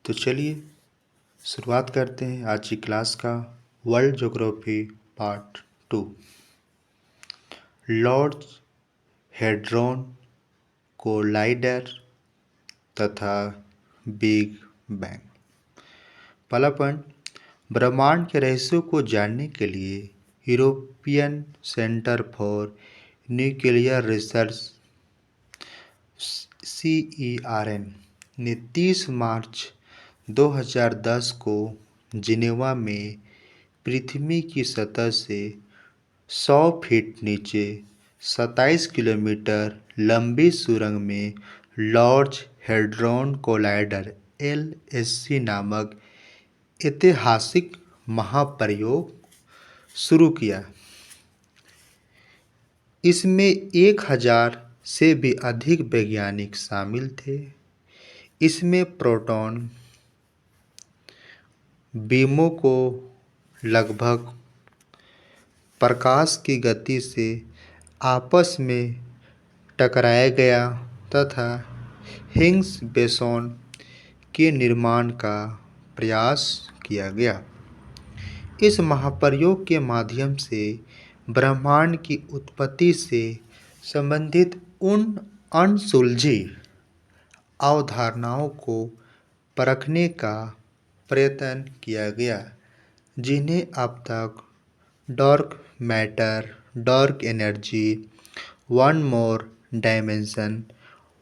तो चलिए शुरुआत करते हैं आज की क्लास का world geography part 2। Lord hadron collider तथा बिग बैंग। पहला पॉइंट, ब्रह्मांड के रहस्यों को जानने के लिए European centre for nuclear research CERN ने 30 मार्च 2010 को जिनेवा में पृथ्वी की सतह से 100 फीट नीचे 27 किलोमीटर लंबी सुरंग में लॉर्ड हेड्रॉन कोलाइडर LHC नामक ऐतिहासिक महाप्रयोग शुरू किया। इसमें 1000 से भी अधिक वैज्ञानिक शामिल थे। इसमें प्रोटॉन बीमों को लगभग प्रकाश की गति से आपस में टकराया गया तथा हिग्स बोसॉन के निर्माण का प्रयास किया गया। इस महाप्रयोग के माध्यम से ब्रह्मांड की उत्पत्ति से संबंधित उन अनसुलझी अवधारणाओं को परखने का प्रयत्न किया गया जिन्हें अब तक dark matter, dark energy, one more dimension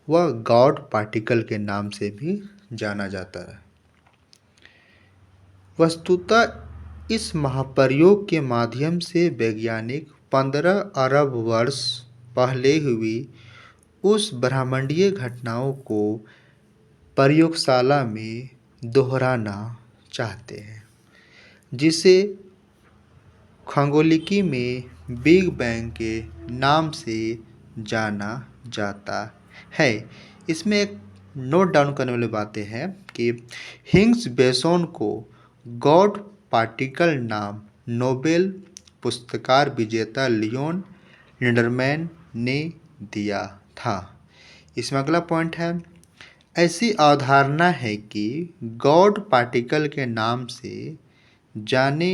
व गॉड पार्टिकल के नाम से भी जाना जाता है। वस्तुतः इस महाप्रयोग के माध्यम से वैज्ञानिक 15 अरब वर्ष पहले हुई उस ब्रह्मांडीय घटनाओं को प्रयोगशाला में दोहराना चाहते हैं, जिसे खगोलिकी में बिग बैंग के नाम से जाना जाता है। इसमें एक नोट डाउन करने वाली बातें हैं कि हिग्स बोसॉन को गॉड पार्टिकल नाम नोबेल पुरस्कार विजेता लियोन लिंडरमैन ने दिया था। इसमें अगला पॉइंट है, ऐसी अवधारणा है कि गॉड पार्टिकल के नाम से जाने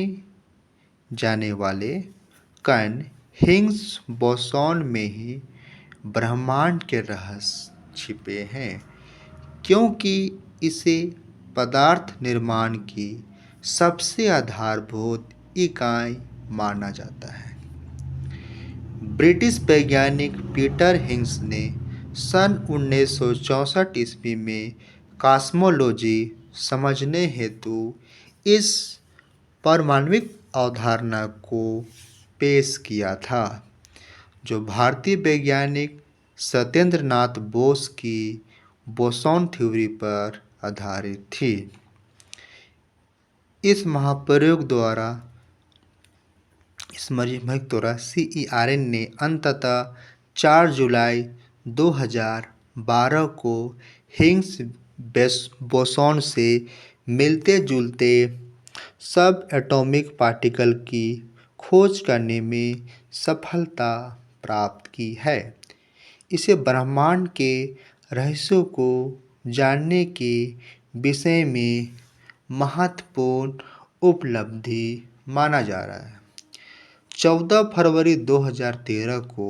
जाने वाले कण हिग्स बोसॉन में ही ब्रह्मांड के रहस्य छिपे हैं, क्योंकि इसे पदार्थ निर्माण की सबसे आधारभूत इकाई माना जाता है। ब्रिटिश वैज्ञानिक पीटर हिग्स ने सन 1964 ईस्वी में कॉस्मोलॉजी समझने हेतु इस पारमाणविक अवधारणा को पेश किया था, जो भारतीय वैज्ञानिक सत्येंद्र नाथ बोस की बोसॉन थ्योरी पर आधारित थी। इस महाप्रयोग द्वारा CERN ने अंततः 4 जुलाई 2012 को हिग्स बोसॉन से मिलते जुलते सब एटॉमिक पार्टिकल की खोज करने में सफलता प्राप्त की है। इसे ब्रह्मांड के रहस्यों को जानने के विषय में महत्वपूर्ण उपलब्धि माना जा रहा है। 14 फरवरी 2013 को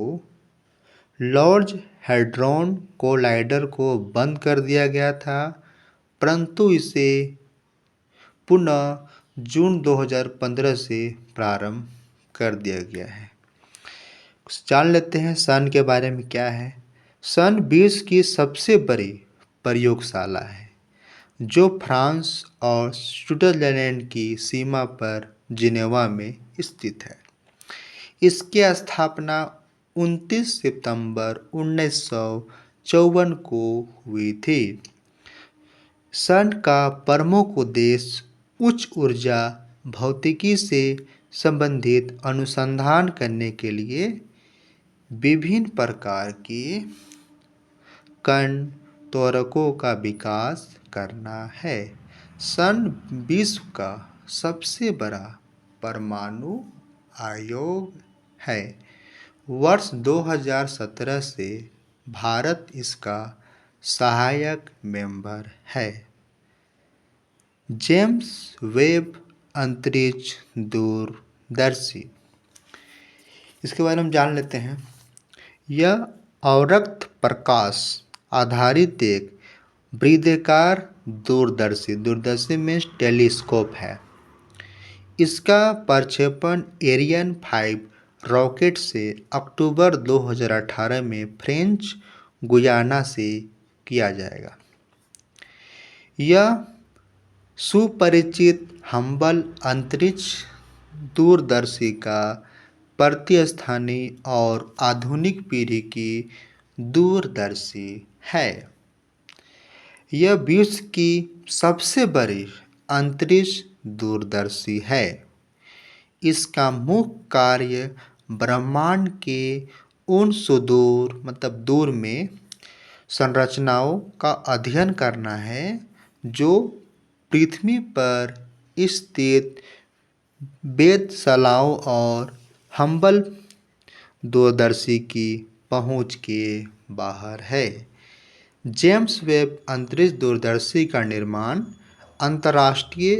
लॉर्ड हेड्रॉन कोलाइडर को बंद कर दिया गया था, परंतु इसे पुनः जून 2015 से प्रारंभ कर दिया गया है। जान लेते हैं सन के बारे में क्या है। सन विश्व की सबसे बड़ी प्रयोगशाला है, जो फ्रांस और स्विट्जरलैंड की सीमा पर जिनेवा में स्थित है। इसकी स्थापना 29 सितंबर 1954 को हुई थी। सन का प्रमुख उद्देश्य उच्च ऊर्जा भौतिकी से संबंधित अनुसंधान करने के लिए विभिन्न प्रकार की कण त्वरकों का विकास करना है। सन विश्व का सबसे बड़ा परमाणु आयोग है। वर्ष 2017 से भारत इसका सहायक मेंबर है। जेम्स वेब अंतरिक्ष दूरदर्शी, इसके बारे में जान लेते हैं। यह अवरक्त प्रकाश आधारित एक वृत्ताकार दूरदर्शी दूरदर्शी मीन्स टेलीस्कोप है। इसका प्रक्षेपण एरियन 5 रॉकेट से अक्टूबर 2018 में फ्रेंच गुयाना से किया जाएगा। यह सुपरिचित हम्बल अंतरिक्ष दूरदर्शी का प्रतिस्थानी और आधुनिक पीढ़ी की दूरदर्शी है। यह विश्व की सबसे बड़ी अंतरिक्ष दूरदर्शी है। इसका मुख्य कार्य ब्रह्मांड के उन सुदूर दूर में संरचनाओं का अध्ययन करना है जो पृथ्वी पर स्थित वेधशालाओं और हम्बल दूरदर्शी की पहुंच के बाहर है। जेम्स वेब अंतरिक्ष दूरदर्शी का निर्माण अंतर्राष्ट्रीय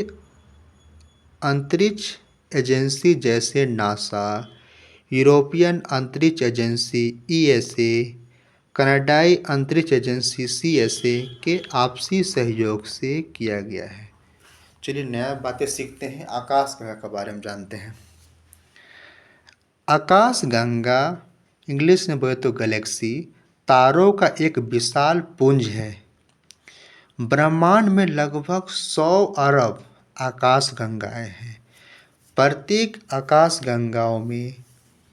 अंतरिक्ष एजेंसी जैसे नासा, यूरोपियन अंतरिक्ष एजेंसी ईएसए, कनाडाई अंतरिक्ष एजेंसी सीएसए के आपसी सहयोग से किया गया है। चलिए नया बातें सीखते हैं, आकाशगंगा के बारे में जानते हैं। आकाशगंगा इंग्लिश में बोले तो गैलेक्सी तारों का एक विशाल पुंज है। ब्रह्मांड में लगभग 100 अरब आकाशगंगाएं हैं। प्रत्येक आकाशगंगाओं में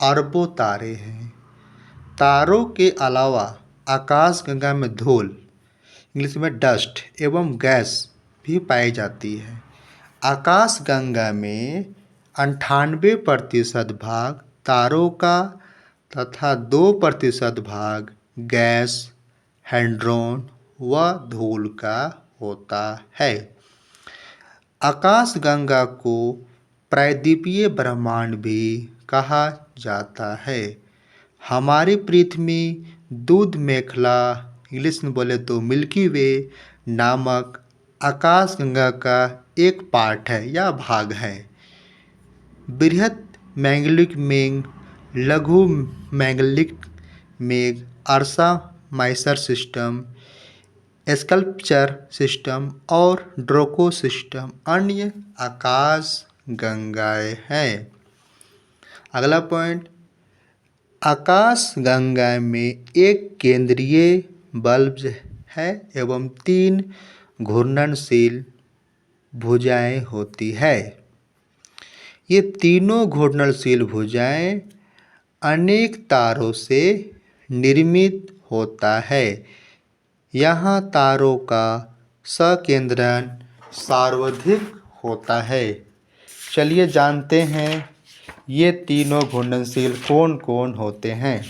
अरबों तारे हैं। तारों के अलावा आकाशगंगा में धूल इंग्लिश में डस्ट एवं गैस भी पाई जाती है। आकाशगंगा में 98% भाग तारों का तथा 2% भाग गैस, हैड्रोन व धूल का होता है। आकाशगंगा को प्रायद्वीपीय ब्रह्मांड भी कहा जाता है। हमारी पृथ्वी दूध मेखला इंग्लिश में बोले तो मिल्की वे नामक आकाशगंगा का एक पार्ट है या भाग है। बृहत मैंगलिक मेघ, लघु मैंगलिक मेघ, अर्सा माइसर सिस्टम, स्कल्पचर सिस्टम और ड्रोको सिस्टम अन्य आकाश गंगाएं हैं। अगला पॉइंट, आकाश गंगा में एक केंद्रीय बल्ब है एवं 3 घूर्णनशील भुजाएं होती है। ये तीनों घूर्णनशील भुजाएं अनेक तारों से निर्मित होता है। यहाँ तारों का संकेंद्रण सर्वाधिक होता है। चलिए जानते हैं ये तीनों घूर्णनशील कौन कौन होते हैं।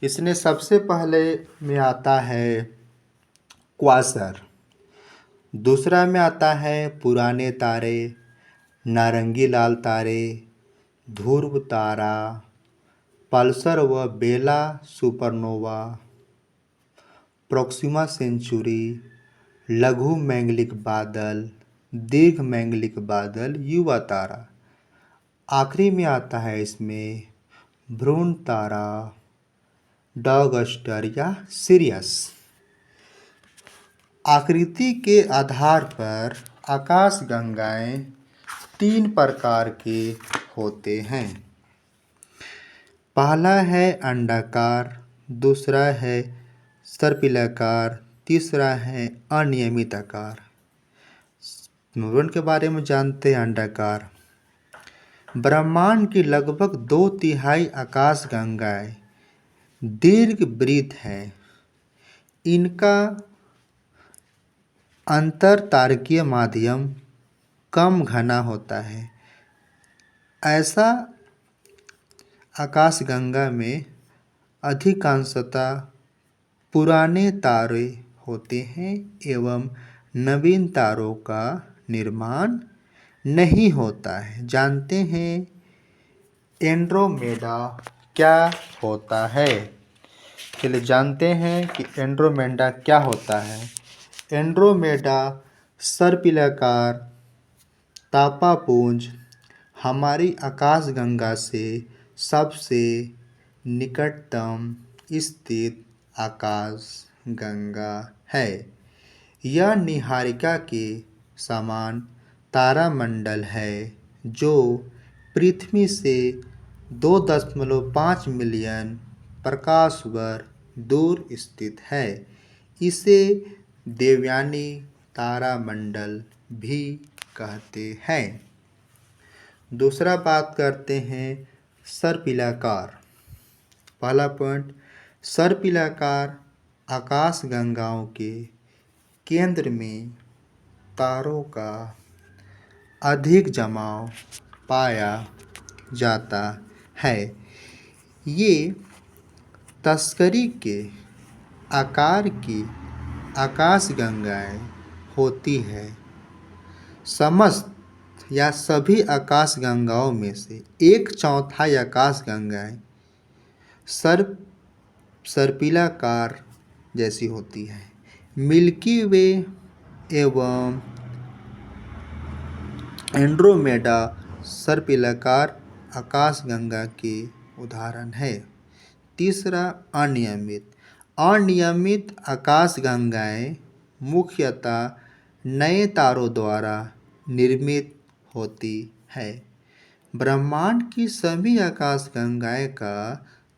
इसमें सबसे पहले में आता है क्वासर, दूसरा में आता है पुराने तारे, नारंगी लाल तारे, ध्रुव तारा, पल्सर व बेला सुपरनोवा, प्रोक्सिमा सेंचुरी, लघु मैंगलिक बादल, दीर्घ मैंगलिक बादल, युवा तारा। आखिरी में आता है इसमें भ्रूण तारा, डॉग स्टार या सिरियस। आकृति के आधार पर आकाशगंगाएं 3 प्रकार के होते हैं। पहला है अंडाकार, दूसरा है सर्पिलाकार, तीसरा है अनियमित आकार। के बारे में जानते हैं। अंडाकार, ब्रह्मांड की लगभग 2/3 आकाशगंगाएं दीर्घवृत्त हैं। इनका अंतरतारकीय माध्यम कम घना होता है। ऐसा आकाशगंगा में अधिकांशतः पुराने तारे होते हैं एवं नवीन तारों का निर्माण नहीं होता है। जानते हैं एंड्रोमेडा क्या होता है। चलिए जानते हैं कि एंड्रोमेडा क्या होता है। एंड्रोमेडा सर्पिलाकार तापापुंज हमारी आकाशगंगा से सबसे निकटतम स्थित आकाशगंगा है। यह निहारिका के समान तारामंडल है जो पृथ्वी से 2.5 मिलियन प्रकाश वर्ष दूर स्थित है। इसे देवयानी तारामंडल भी कहते हैं। दूसरा बात करते हैं सर्पिलाकार। पहला पॉइंट, सर्पिलाकार आकाशगंगाओं के केंद्र में तारों का अधिक जमाव पाया जाता है। ये तस्करी के आकार की आकाशगंगाएं होती है। समस्त या सभी आकाशगंगाओं में से 1/4 आकाशगंगाएं सर्पिलाकार जैसी होती है। मिल्की वे एवं एंड्रोमेडा सर्पिलाकार आकाशगंगा के उदाहरण है। तीसरा, अनियमित। अनियमित आकाशगंगाएं मुख्यतः नए तारों द्वारा निर्मित होती है। ब्रह्मांड की सभी आकाशगंगाएं का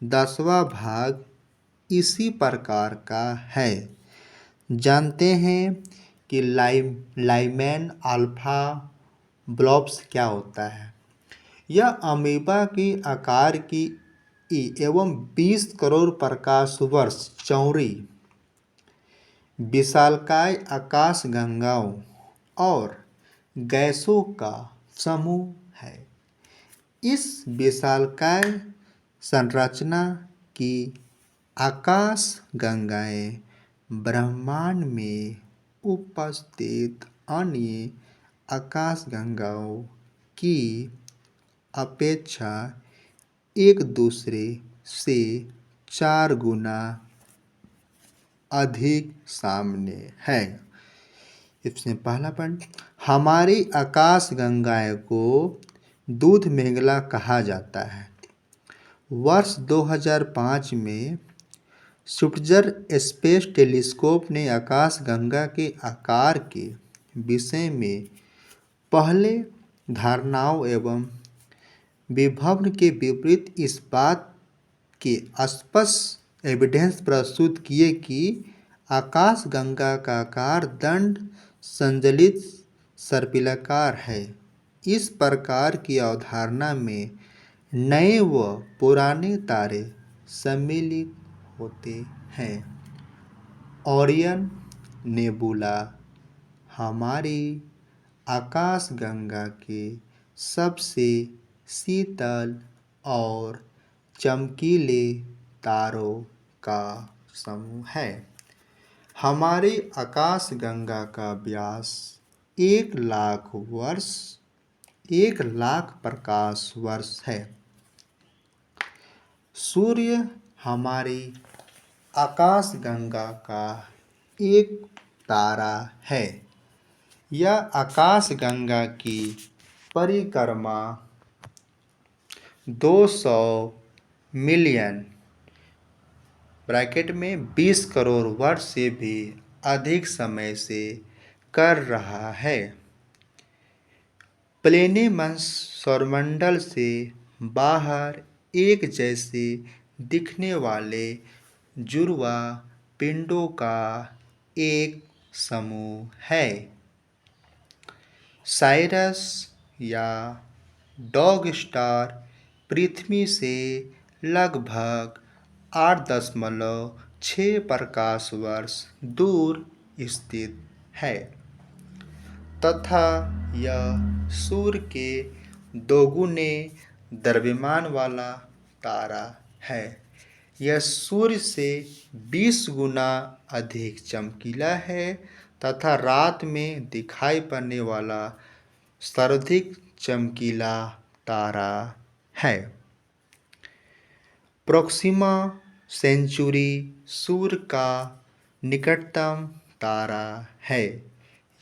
10वां भाग इसी प्रकार का है। जानते हैं कि लाइमैन अल्फा ब्लॉब्स क्या होता है? यह अमीबा की आकार की एवं 20 करोड़ प्रकाश वर्ष चौड़ी विशालकाय आकाशगंगाओं और गैसों का समूह है। इस विशालकाय संरचना की आकाशगंगाएं ब्रह्मांड में उपस्थित अन्य आकाशगंगाओं की अपेक्षा एक दूसरे से 4 गुना अधिक सामान्य है। इसमें पहला पॉइंट, हमारी आकाशगंगाएं को दूध मेंगला कहा जाता है। वर्ष 2005 में स्पिट्ज़र स्पेस टेलीस्कोप ने आकाशगंगा के आकार के विषय में पहले धारणाओं एवं विभव के विपरीत इस बात के स्पष्ट एविडेंस प्रस्तुत किए कि आकाशगंगा का आकार दंड संचालित सर्पिलाकार है। इस प्रकार की अवधारणा में नए व पुराने तारे सम्मिलित होते हैं। ओरियन नेबुला हमारी आकाशगंगा के सबसे शीतल और चमकीले तारों का समूह है। हमारी आकाशगंगा का व्यास 1 लाख प्रकाश वर्ष है। सूर्य हमारी आकाशगंगा का एक तारा है। यह आकाशगंगा की परिक्रमा 200 मिलियन (20 करोड़ वर्ष से भी अधिक समय से कर रहा है। प्लेनेमस सौरमंडल से बाहर एक जैसे दिखने वाले जुड़वा पिंडों का एक समूह है। साइरस या डॉग स्टार पृथ्वी से लगभग 8.6 प्रकाश वर्ष दूर स्थित है तथा यह सूर्य के दोगुने द्रव्यमान वाला तारा है। यह सूर्य से 20 गुना अधिक चमकीला है तथा रात में दिखाई पड़ने वाला सर्वाधिक चमकीला तारा है। प्रोक्सिमा सेंचुरी सूर्य का निकटतम तारा है।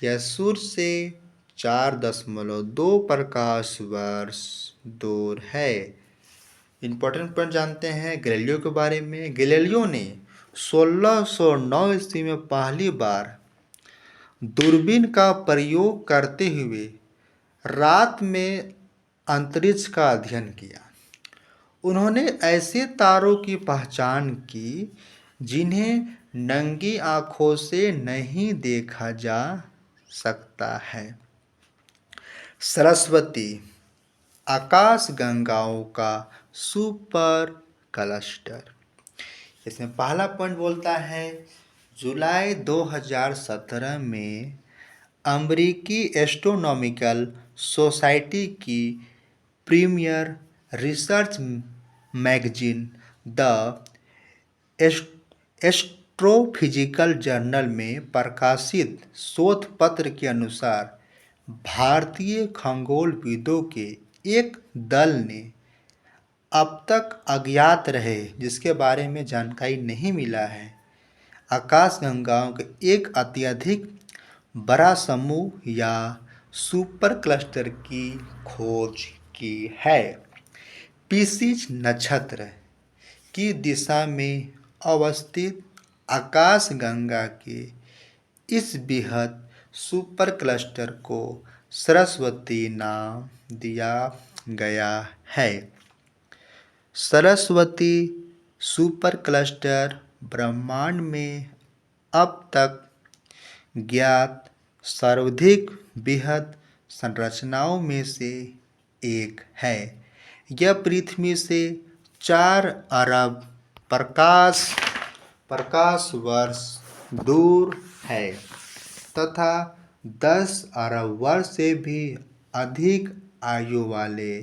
यह सूर्य से 4.2 प्रकाश वर्ष दूर है। इंपॉर्टेंट पॉइंट जानते हैं गैलीलियो के बारे में। गैलीलियो ने 1609 ईस्वी में पहली बार दूरबीन का प्रयोग करते हुए रात में अंतरिक्ष का अध्ययन किया। उन्होंने ऐसे तारों की पहचान की जिन्हें नंगी आंखों से नहीं देखा जा सकता है। सरस्वती आकाश गंगाओं का सुपर क्लस्टर। इसमें पहला पॉइंट बोलता है जुलाई 2017 में अमेरिकी एस्ट्रोनॉमिकल सोसाइटी की premiere research magazine the astrophysical journal में प्रकाशित शोध पत्र के अनुसार भारतीय खगोलविदों के एक दल ने अब तक अज्ञात रहे जिसके बारे में जानकारी नहीं मिला है आकाशगंगाओं के एक अत्यधिक बड़ा समूह या सुपर क्लस्टर की खोज की है। पिसीज नक्षत्र की दिशा में अवस्थित आकाशगंगा के इस बृहद सुपर क्लस्टर को सरस्वती नाम दिया गया है। सरस्वती सुपर क्लस्टर ब्रह्मांड में अब तक ज्ञात सर्वाधिक बृहद संरचनाओं में से एक है। यह पृथ्वी से 4 अरब प्रकाश वर्ष दूर है तथा 10 अरब वर्ष से भी अधिक आयु वाले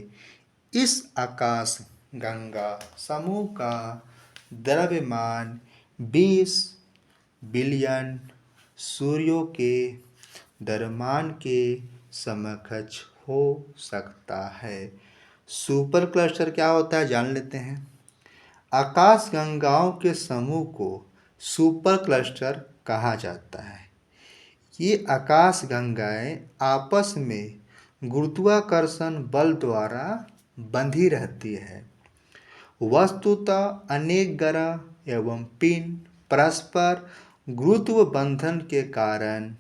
इस आकाश गंगा समूह का द्रव्यमान 20 बिलियन सूर्यों के द्रव्यमान के समकक्ष हो सकता है। सुपर क्लस्टर क्या होता है जान लेते हैं। आकाशगंगाओं के समूह को सुपर क्लस्टर कहा जाता है। ये आकाशगंगाएं आपस में गुरुत्वाकर्षण बल द्वारा बंधी रहती है। वस्तुतः अनेक ग्रह एवं पिंड परस्पर गुरुत्व बंधन के कारण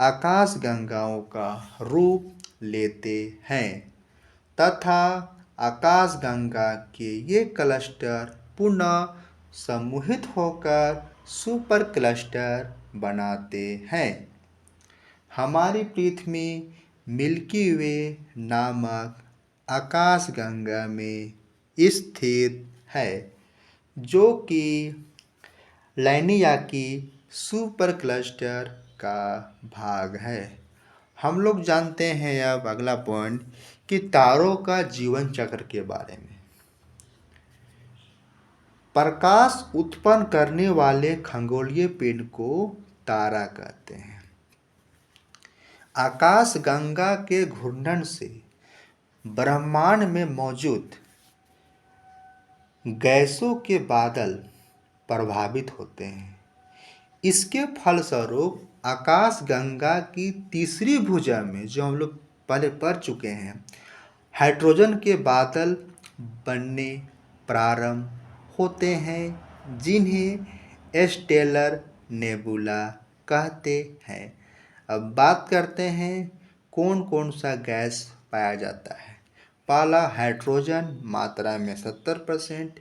आकाशगंगाओं का रूप लेते हैं तथा आकाशगंगा के ये क्लस्टर पुनः समूहित होकर सुपर क्लस्टर बनाते हैं। हमारी पृथ्वी मिल्की वे नामक आकाशगंगा में स्थित है जो कि लैनियाकी सुपर क्लस्टर का भाग है। हम लोग जानते हैं अब अगला पॉइंट कि तारों का जीवन चक्र के बारे में। प्रकाश उत्पन्न करने वाले खगोलीय पिंड को तारा कहते हैं। आकाशगंगा के घूर्णन से ब्रह्मांड में मौजूद गैसों के बादल प्रभावित होते हैं। इसके फलस्वरूप आकाशगंगा की तीसरी भुजा में जो हम लोग पहले पढ़ चुके हैं हाइड्रोजन के बादल बनने प्रारंभ होते हैं जिन्हें स्टेलर नेबुला कहते हैं। अब बात करते हैं कौन कौन सा गैस पाया जाता है। पहला हाइड्रोजन मात्रा में 70%,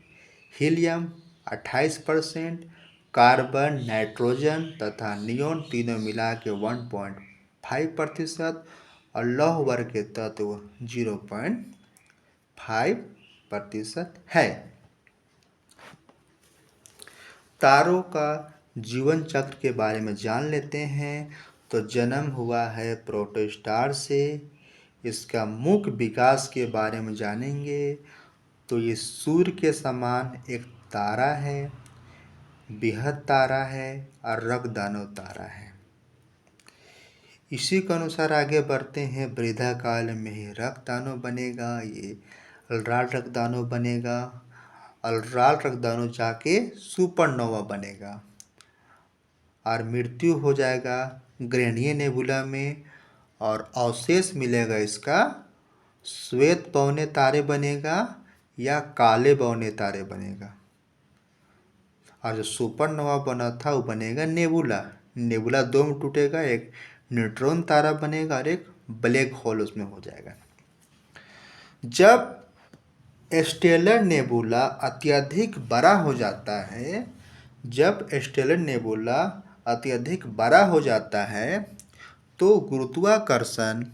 हीलियम 28%, कार्बन नाइट्रोजन तथा नियोन तीनों मिला के 1.5% और लौह वर्ग के तत्व 0.5% है। तारों का जीवन चक्र के बारे में जान लेते हैं तो जन्म हुआ है प्रोटोस्टार से। इसका मुख्य विकास के बारे में जानेंगे तो ये सूर्य के समान एक तारा है, बृहद तारा है और रक्तदानव तारा है। इसी के अनुसार आगे बढ़ते हैं। वृद्धा काल में ही रक्तदानव बनेगा, ये लाल रक्तदानव बनेगा और लाल रक्तदानव जाके सुपरनोवा बनेगा और मृत्यु हो जाएगा ग्रहणीय नेबुला में, और अवशेष मिलेगा इसका श्वेत पौने तारे बनेगा या काले पौने तारे बनेगा। और जो सुपरनोवा बना था वो बनेगा नेबुला। नेबुला दो में टूटेगा, एक न्यूट्रॉन तारा बनेगा और एक ब्लैक होल उसमें हो जाएगा। जब स्टेलर नेबुला अत्यधिक बड़ा हो जाता है, जब स्टेलर नेबुला अत्यधिक बड़ा हो जाता है तो गुरुत्वाकर्षण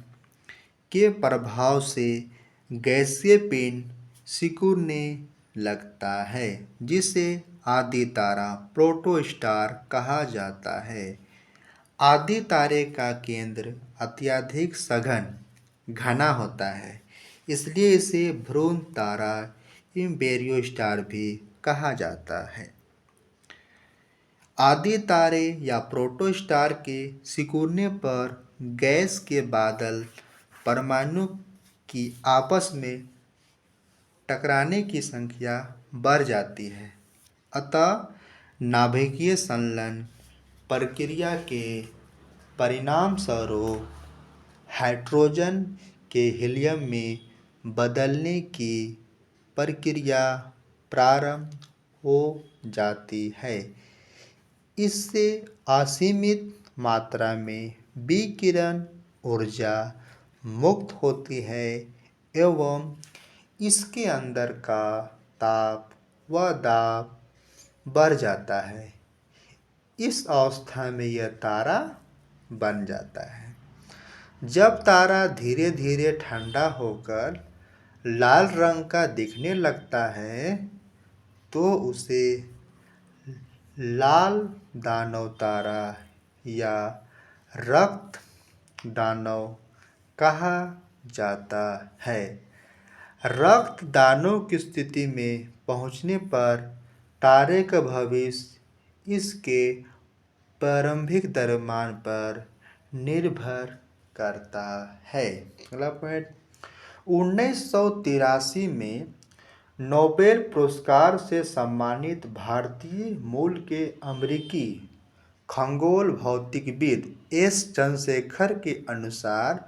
के प्रभाव से गैसीय पिंड सिकुड़ने लगता है, जिसे आदि तारा प्रोटोस्टार कहा जाता है। आदि तारे का केंद्र अत्यधिक सघन घना होता है, इसलिए इसे भ्रूण तारा इम्पेरियो स्टार भी कहा जाता है। आदि तारे या प्रोटोस्टार के सिकुड़ने पर गैस के बादल परमाणु की आपस में टकराने की संख्या बढ़ जाती है। अतः नाभिकीय संलयन प्रक्रिया के परिणाम स्वरूप हाइड्रोजन के हीलियम में बदलने की प्रक्रिया प्रारंभ हो जाती है। इससे असीमित मात्रा में विकिरण ऊर्जा मुक्त होती है एवं इसके अंदर का ताप व दाब बढ़ जाता है। इस अवस्था में यह तारा बन जाता है। जब तारा धीरे धीरे ठंडा होकर लाल रंग का दिखने लगता है तो उसे लाल दानव तारा या रक्त दानव कहा जाता है। रक्त दानव की स्थिति में पहुंचने पर तारे का भविष्य इसके प्रारंभिक द्रव्यमान पर निर्भर करता है। अगला पॉइंट, 1983 में नोबेल पुरस्कार से सम्मानित भारतीय मूल के अमेरिकी खगोल भौतिकविद एस चंद्रशेखर के अनुसार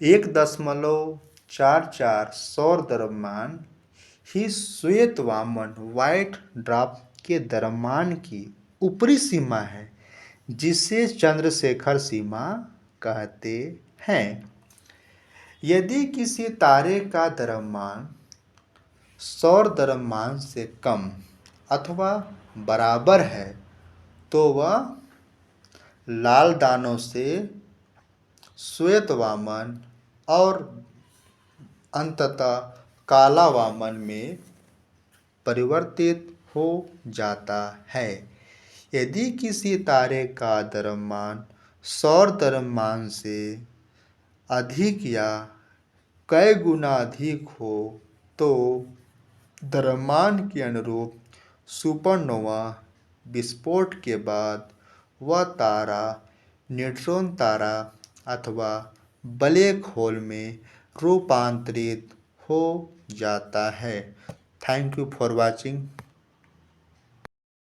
1.44 सौर द्रव्यमान ही श्वेत वामन व्हाइट ड्वार्फ के द्रव्यमान की ऊपरी सीमा है, जिसे चंद्रशेखर सीमा कहते हैं। यदि किसी तारे का द्रव्यमान सौर द्रव्यमान से कम अथवा बराबर है तो वह लाल दानव से श्वेत वामन और अंततः काला वामन में परिवर्तित हो जाता है। यदि किसी तारे का द्रव्यमान सौर द्रव्यमान से अधिक या कई गुना अधिक हो तो द्रव्यमान के अनुरूप सुपरनोवा विस्फोट के बाद वह तारा न्यूट्रॉन तारा अथवा ब्लैक होल में रूपांतरित हो जाता है। Thank you for watching.